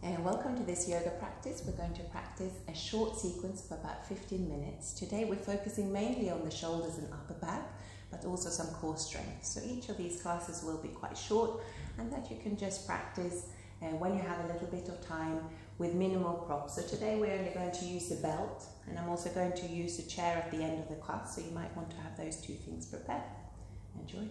And welcome to this yoga practice. We're going to practice a short sequence of about 15 minutes. Today we're focusing mainly on the shoulders and upper back, but also some core strength. So each of these classes will be quite short and that you can just practice when you have a little bit of time with minimal props. So today we're only going to use the belt, and I'm also going to use the chair at the end of the class, so you might want to have those two things prepared. Enjoy.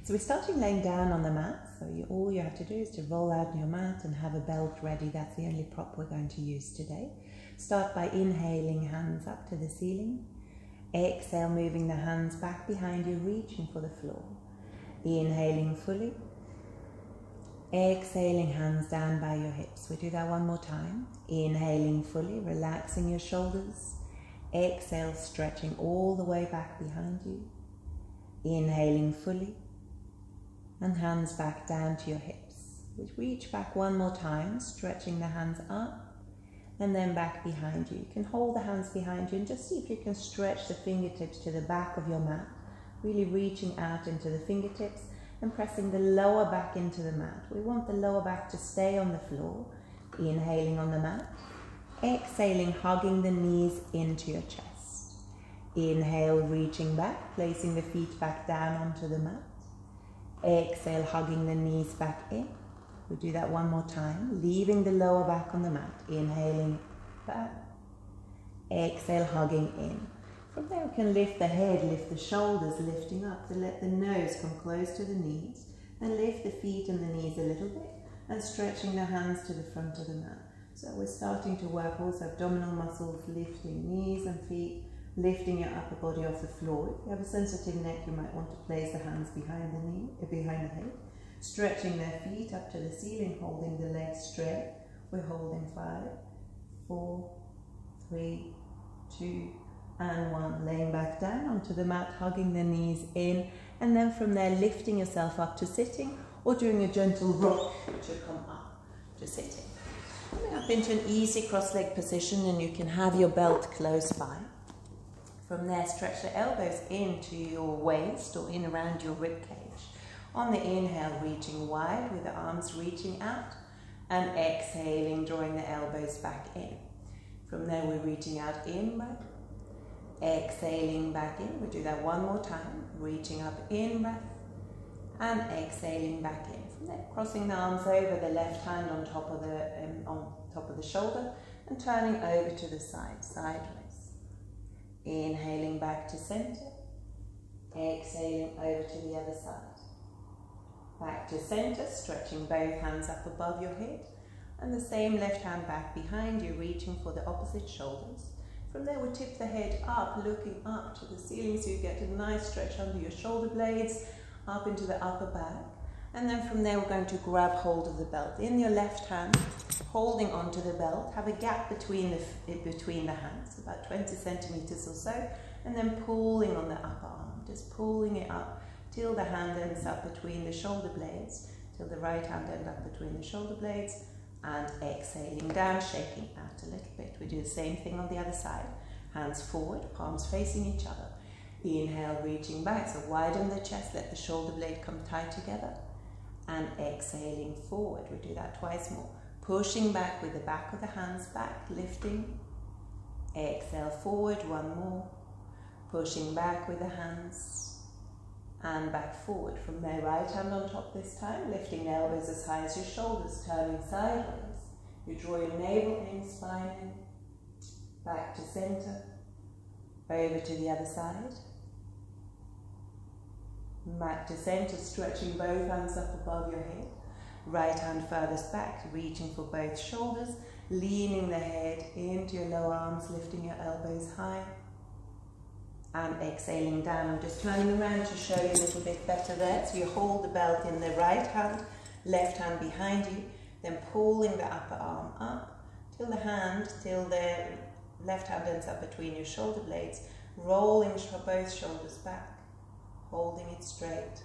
So we're starting laying down on the mat, so all you have to do is to roll out your mat and have a belt ready. That's the only prop we're going to use today. Start by inhaling, hands up to the ceiling. Exhale, moving the hands back behind you, reaching for the floor. Inhaling fully. Exhaling, hands down by your hips. We do that one more time. Inhaling fully, relaxing your shoulders. Exhale, stretching all the way back behind you. Inhaling fully. And hands back down to your hips. Reach back one more time, stretching the hands up and then back behind you. You can hold the hands behind you and just see if you can stretch the fingertips to the back of your mat, really reaching out into the fingertips and pressing the lower back into the mat. We want the lower back to stay on the floor. Inhaling on the mat. Exhaling, hugging the knees into your chest. Inhale, reaching back, placing the feet back down onto the mat. Exhale, hugging the knees back in. We'll do that one more time, leaving the lower back on the mat. Inhaling back. Exhale, hugging in. From there we can lift the head, lift the shoulders, lifting up to let the nose come close to the knees, and lift the feet and the knees a little bit and stretching the hands to the front of the mat. So we're starting to work also abdominal muscles, lifting knees and feet, lifting your upper body off the floor. If you have a sensitive neck, you might want to place the hands behind the head, stretching their feet up to the ceiling, holding the legs straight. We're holding 5, 4, 3, 2, and 1. Laying back down onto the mat, hugging the knees in, and then from there lifting yourself up to sitting or doing a gentle rock to come up to sitting. Coming up into an easy cross-leg position, and you can have your belt close by. From there, stretch the elbows into your waist or in around your rib cage. On the inhale, reaching wide with the arms reaching out, and exhaling, drawing the elbows back in. From there, we're reaching out in breath, exhaling back in. We do that one more time, reaching up in breath, and exhaling back in. From there, crossing the arms over, the left hand on top of the shoulder, and turning over to the side, sideways. Inhaling back to center, exhaling over to the other side. Back to center, stretching both hands up above your head, and the same left hand back behind you, reaching for the opposite shoulders. From there, we tip the head up, looking up to the ceiling, so you get a nice stretch under your shoulder blades, up into the upper back. And then from there, we're going to grab hold of the belt. In your left hand, holding onto the belt, have a gap between the hands, about 20 centimeters or so, and then pulling on the upper arm, just pulling it up till the hand ends up between the shoulder blades, till the right hand ends up between the shoulder blades, and exhaling down, shaking out a little bit. We do the same thing on the other side. Hands forward, palms facing each other. Inhale, reaching back, so widen the chest, let the shoulder blade come tight together, and exhaling forward. We do that twice more. Pushing back with the back of the hands back, lifting. Exhale forward, one more. Pushing back with the hands and back forward. From there, right hand on top this time, lifting the elbows as high as your shoulders, turning sideways. You draw your navel in, spine in, back to center, over to the other side. Back to center, stretching both hands up above your head. Right hand furthest back, reaching for both shoulders, leaning the head into your lower arms, lifting your elbows high, and exhaling down. I'm just turning around to show you a little bit better there. So you hold the belt in the right hand, left hand behind you, then pulling the upper arm up till the left hand ends up between your shoulder blades, rolling both shoulders back, holding it straight,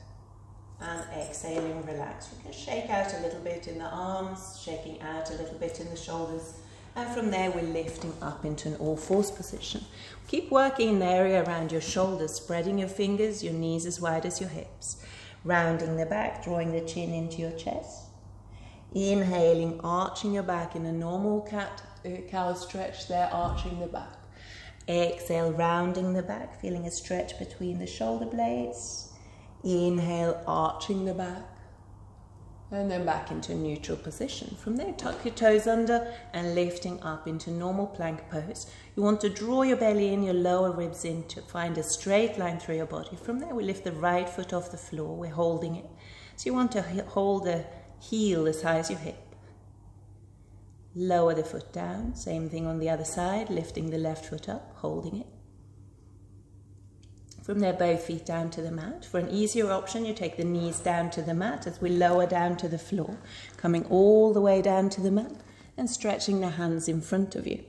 and exhaling, relax. You can shake out a little bit in the arms, shaking out a little bit in the shoulders, and from there we're lifting up into an all-fours position. Keep working in the area around your shoulders, spreading your fingers, your knees as wide as your hips, rounding the back, drawing the chin into your chest. Inhaling, arching your back in a normal cow stretch there, arching the back. Exhale, rounding the back, feeling a stretch between the shoulder blades. Inhale, arching the back. And then back into neutral position. From there, tuck your toes under and lifting up into normal plank pose. You want to draw your belly in, your lower ribs in to find a straight line through your body. From there, we lift the right foot off the floor. We're holding it. So you want to hold the heel as high as your hip. Lower the foot down. Same thing on the other side, lifting the left foot up, holding it. From there, both feet down to the mat. For an easier option, you take the knees down to the mat as we lower down to the floor, coming all the way down to the mat and stretching the hands in front of you.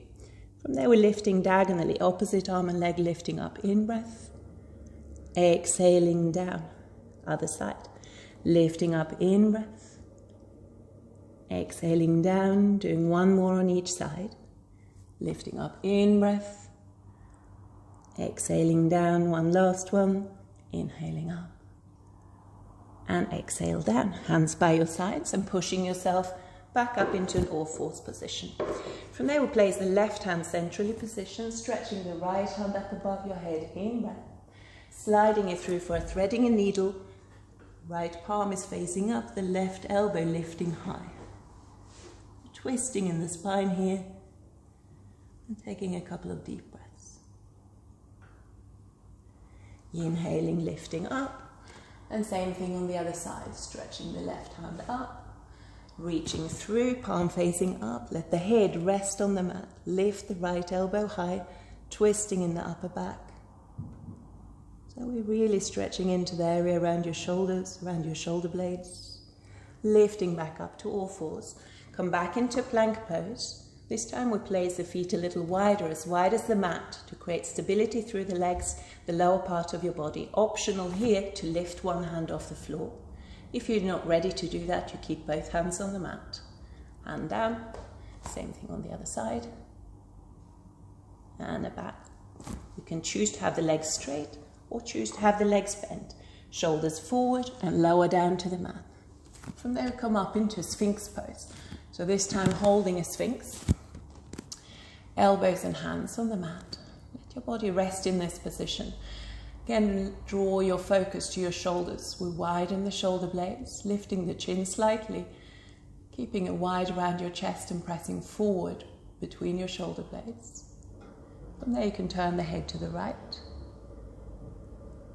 From there, we're lifting diagonally, opposite arm and leg lifting up, in breath. Exhaling down, other side. Lifting up, in breath. Exhaling down, doing one more on each side. Lifting up, in breath. Exhaling down, one last one, inhaling up. And exhale down, hands by your sides and pushing yourself back up into an all-fours position. From there, we'll place the left hand centrally positioned, stretching the right hand up above your head, in breath. Sliding it through for a threading a needle. Right palm is facing up, the left elbow lifting high. Twisting in the spine here and taking a couple of deep breaths. Inhaling, lifting up, and same thing on the other side, stretching the left hand up, reaching through, palm facing up, let the head rest on the mat, lift the right elbow high, twisting in the upper back. So we're really stretching into the area around your shoulders, around your shoulder blades, lifting back up to all fours, come back into plank pose. This time we place the feet a little wider, as wide as the mat, to create stability through the legs, the lower part of your body. Optional here to lift one hand off the floor. If you're not ready to do that, you keep both hands on the mat. Hand down, same thing on the other side. And a back. You can choose to have the legs straight or choose to have the legs bent. Shoulders forward and lower down to the mat. From there, come up into Sphinx pose. So this time holding a Sphinx. Elbows and hands on the mat. Let your body rest in this position. Again, draw your focus to your shoulders. We widen the shoulder blades, lifting the chin slightly, keeping it wide around your chest and pressing forward between your shoulder blades. From there you can turn the head to the right.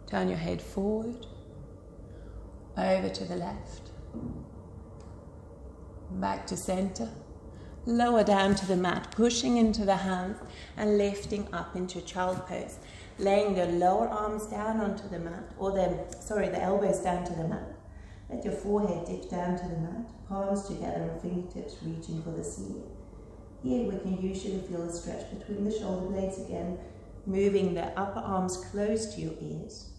Turn your head forward, over to the left. Back to center. Lower down to the mat, pushing into the hands and lifting up into child pose. Laying the lower arms down onto the mat, or the elbows down to the mat. Let your forehead dip down to the mat, palms together and fingertips reaching for the ceiling. Here we can usually feel a stretch between the shoulder blades again, moving the upper arms close to your ears.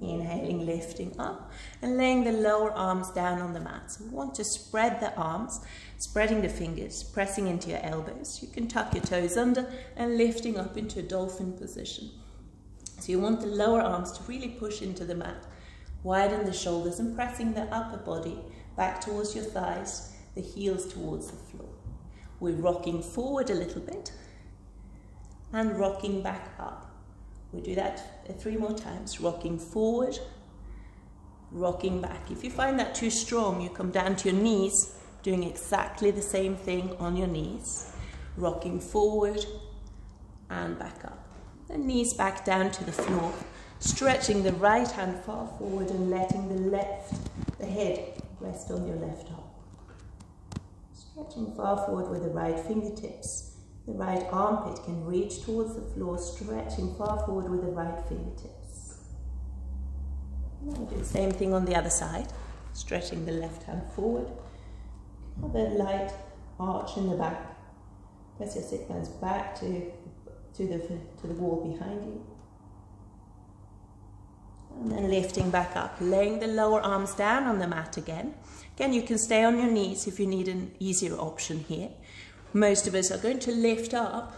Inhaling, lifting up and laying the lower arms down on the mat. So we want to spread the arms, spreading the fingers, pressing into your elbows. You can tuck your toes under and lifting up into a dolphin position. So you want the lower arms to really push into the mat. Widen the shoulders and pressing the upper body back towards your thighs, the heels towards the floor. We're rocking forward a little bit and rocking back up. We do that 3 more times, rocking forward, rocking back. If you find that too strong, you come down to your knees, doing exactly the same thing on your knees, rocking forward and back up. The knees back down to the floor, stretching the right hand far forward and letting the head rest on your left arm. Stretching far forward with the right fingertips. The right armpit can reach towards the floor, stretching far forward with the right fingertips. Now do the same thing on the other side, stretching the left hand forward. Have a light arch in the back. Press your sit bones back to the wall behind you. And then lifting back up, laying the lower arms down on the mat again. Again, you can stay on your knees if you need an easier option here. Most of us are going to lift up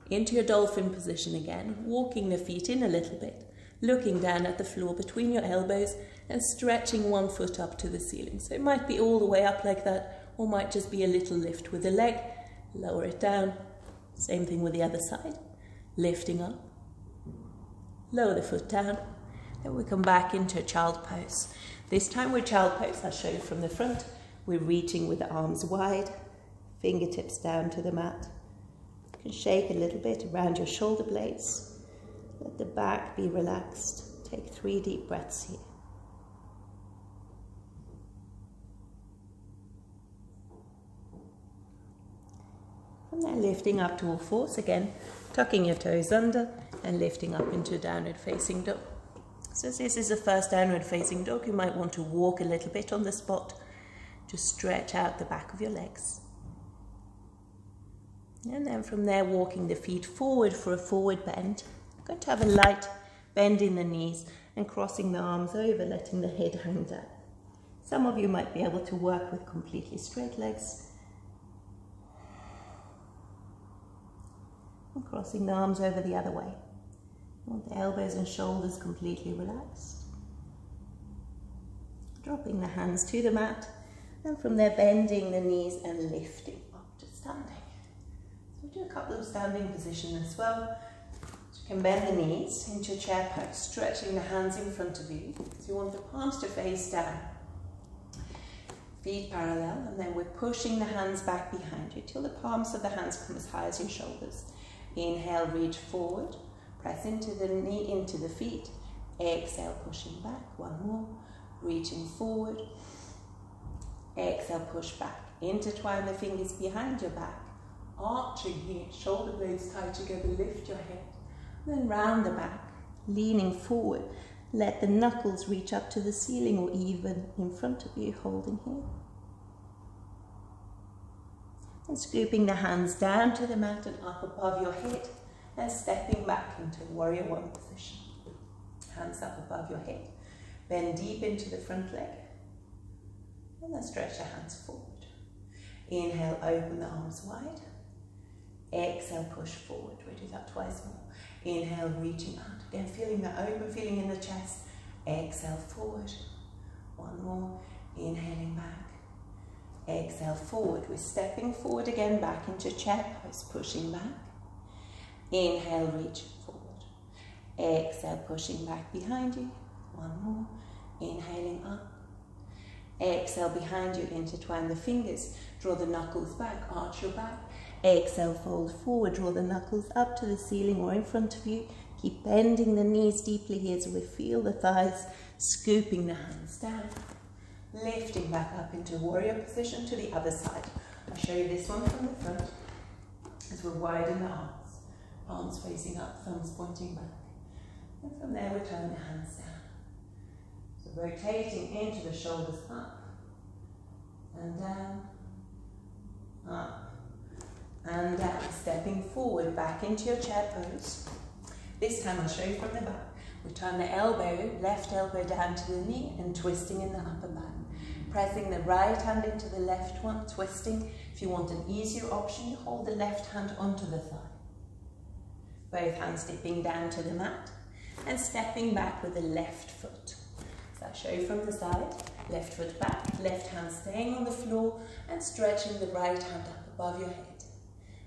into your dolphin position again, walking the feet in a little bit, looking down at the floor between your elbows and stretching one foot up to the ceiling. So it might be all the way up like that, or might just be a little lift with the leg. Lower it down. Same thing with the other side. Lifting up. Lower the foot down. Then we come back into a child pose. This time we're child pose. I'll show you from the front. We're reaching with the arms wide, fingertips down to the mat. You can shake a little bit around your shoulder blades. Let the back be relaxed. Take 3 deep breaths here. From there, lifting up to all fours again, tucking your toes under and lifting up into downward facing dog. So as this is the first downward facing dog, you might want to walk a little bit on the spot to stretch out the back of your legs. And then from there, walking the feet forward for a forward bend. I'm going to have a light bend in the knees and crossing the arms over, letting the head hang down. Some of you might be able to work with completely straight legs. And crossing the arms over the other way. You want the elbows and shoulders completely relaxed. Dropping the hands to the mat, and from there bending the knees and lifting up to standing. So we'll do a couple of standing positions as well. So you can bend the knees into chair pose, stretching the hands in front of you. So you want the palms to face down, feet parallel, and then we're pushing the hands back behind you till the palms of the hands come as high as your shoulders. Inhale, reach forward, press into the knee, into the feet. Exhale, pushing back. One more, reaching forward. Exhale, push back. Intertwine the fingers behind your back. Arching here, shoulder blades tied together, lift your head. Then round the back, leaning forward. Let the knuckles reach up to the ceiling or even in front of you, holding here. And scooping the hands down to the mat and up above your head and stepping back into warrior one position. Hands up above your head. Bend deep into the front leg. And then stretch the hands forward. Inhale, open the arms wide. Exhale, push forward. We do that twice more. Inhale, reaching out. Again, feeling that open feeling in the chest. Exhale, forward. One more. Inhaling back. Exhale, forward. We're stepping forward again, back into chair pose, pushing back. Inhale, reaching forward. Exhale, pushing back behind you. One more. Inhaling up. Exhale, behind you, intertwine the fingers. Draw the knuckles back, arch your back. Exhale, fold forward, draw the knuckles up to the ceiling or in front of you. Keep bending the knees deeply here as we feel the thighs, scooping the hands down. Lifting back up into warrior position to the other side. I'll show you this one from the front as we widen the arms. Palms facing up, thumbs pointing back. And from there we turn the hands down. So rotating into the shoulders up and down, up and down. Stepping forward back into your chair pose. This time I'll show you from the back. We turn the elbow, left elbow down to the knee and twisting in the upper back. Pressing the right hand into the left one, twisting. If you want an easier option, you hold the left hand onto the thigh. Both hands dipping down to the mat and stepping back with the left foot. So I'll show you from the side. Left foot back, left hand staying on the floor and stretching the right hand up above your head.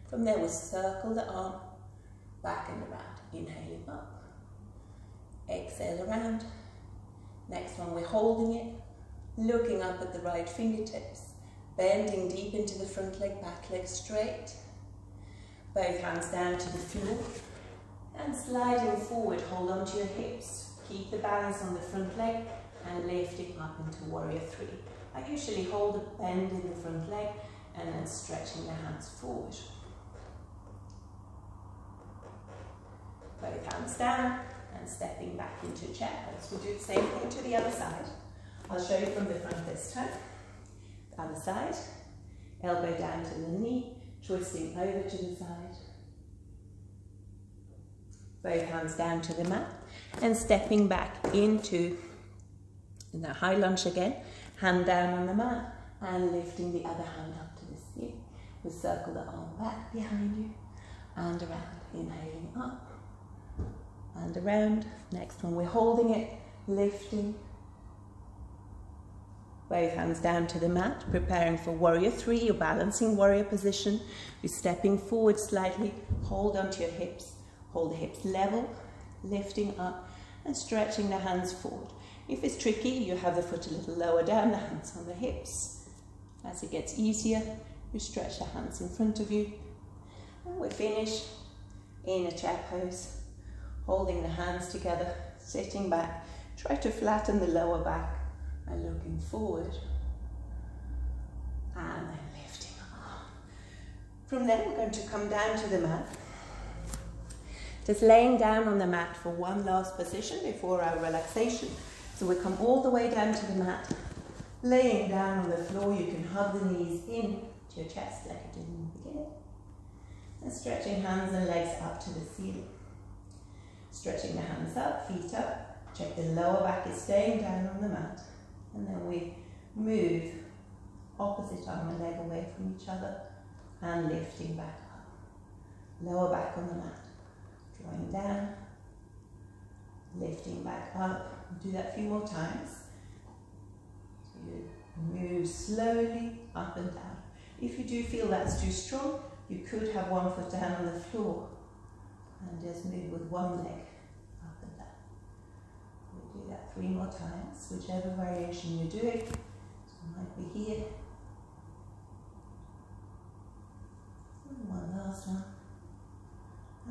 From there we'll circle the arm back and around. Inhaling up. Exhale around. Next one we're holding it. Looking up at the right fingertips, bending deep into the front leg, back leg straight. Both hands down to the floor and sliding forward, hold on to your hips. Keep the balance on the front leg and lifting up into warrior three. I usually hold a bend in the front leg and then stretching the hands forward. Both hands down and stepping back into chair pose. We'll do the same thing to the other side. I'll show you from the front this time. The other side, elbow down to the knee, twisting over to the side. Both hands down to the mat and stepping back into the high lunge again. Hand down on the mat and lifting the other hand up to the ceiling. We'll circle the arm back behind you and around. Inhaling up and around. Next one we're holding it, lifting both hands down to the mat, preparing for warrior 3, your balancing warrior position. You're stepping forward slightly, hold onto your hips, hold the hips level, lifting up and stretching the hands forward. If it's tricky, you have the foot a little lower down, the hands on the hips. As it gets easier, you stretch the hands in front of you. And we finish in a chair pose, holding the hands together, sitting back. Try to flatten the lower back by looking forward and then lifting up. From there, we're going to come down to the mat. Just laying down on the mat for one last position before our relaxation. So we come all the way down to the mat, laying down on the floor. You can hug the knees in to your chest like I did in the beginning. And stretching hands and legs up to the ceiling. Stretching the hands up, feet up. Check the lower back is staying down on the mat. And then we move opposite arm and leg away from each other and lifting back up. Lower back on the mat. Drawing down, lifting back up. We'll do that a few more times. So you move slowly up and down. If you do feel that's too strong, you could have one foot down on the floor and just move with one leg up and down. We'll do that 3 more times, whichever variation you're doing. So it might be here. And one last one.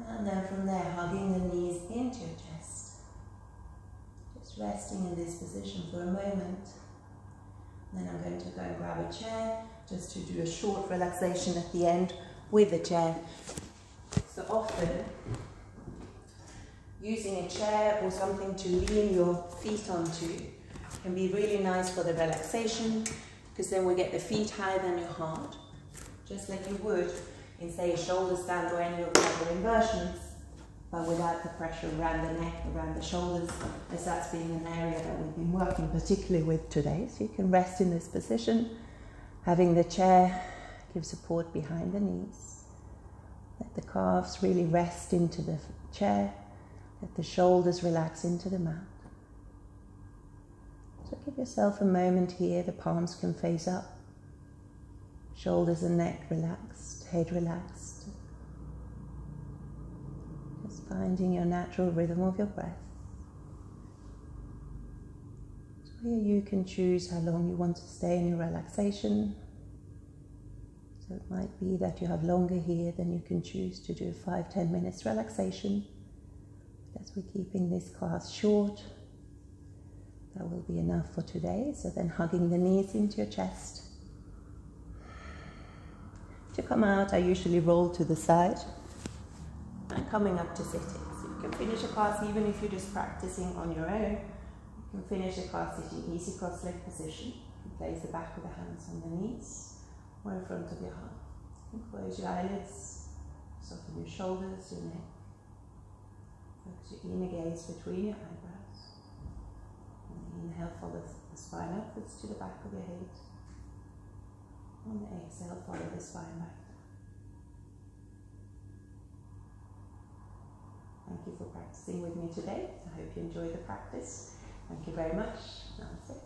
And then from there, hugging the knees into your chest. Just resting in this position for a moment. Then I'm going to go and grab a chair, just to do a short relaxation at the end with the chair. So often, using a chair or something to lean your feet onto can be really nice for the relaxation, because then we get the feet higher than your heart, just like you would in, say, a shoulder stand or any of the other inversions, but without the pressure around the neck, around the shoulders, as that's being an area that we've been working particularly with today. So you can rest in this position, having the chair give support behind the knees. Let the calves really rest into the chair, let the shoulders relax into the mat. So give yourself a moment here, the palms can face up, shoulders and neck relaxed, head relaxed. Just finding your natural rhythm of your breath. So here you can choose how long you want to stay in your relaxation. So it might be that you have longer here, then you can choose to do a 5-10 minutes relaxation. As we're keeping this class short, that will be enough for today. So then hugging the knees into your chest. To come out, I usually roll to the side and coming up to sitting. So you can finish a class even if you're just practicing on your own. You can finish a class sitting easy cross-leg position. You can place the back of the hands on the knees or in front of your heart. You can close your eyelids, soften your shoulders, your neck. Focus your inner gaze between your eyebrows. And inhale, follow the spine upwards to the back of your head. On the exhale, follow the spine back. Thank you for practicing with me today. I hope you enjoyed the practice. Thank you very much. Namaste.